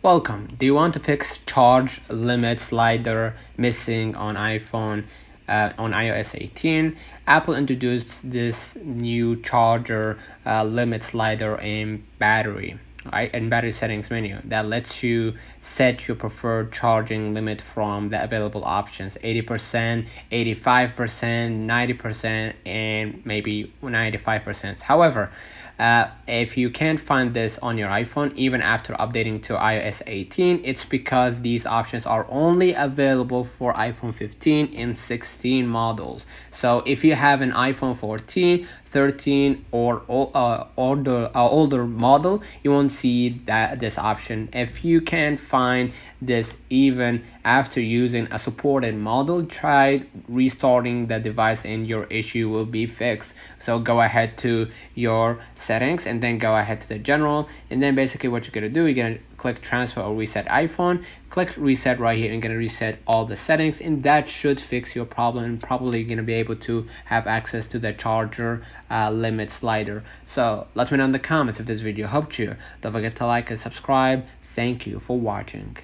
Welcome. Do you want to fix charge limit slider missing on iPhone on iOS 18? Apple introduced this new charger limit slider in battery. Right, and battery settings menu that lets you set your preferred charging limit from the available options: 80%, 85%, 90%, and maybe 95%. However, if you can't find this on your iPhone even after updating to iOS 18, it's because these options are only available for iPhone 15 and 16 models. So if you have an iPhone 14, 13, or older model, you won't see this option. If you can't find this even after using a supported model, try restarting the device and your issue will be fixed. So go ahead to your settings and then go ahead to the general, and then basically what you're gonna do, you're gonna click transfer or reset iPhone, click reset right here, and gonna reset all the settings, and that should fix your problem, and probably gonna be able to have access to the charger limit slider. So let me know in the comments if this video helped you. Don't forget to like and subscribe. Thank you for watching.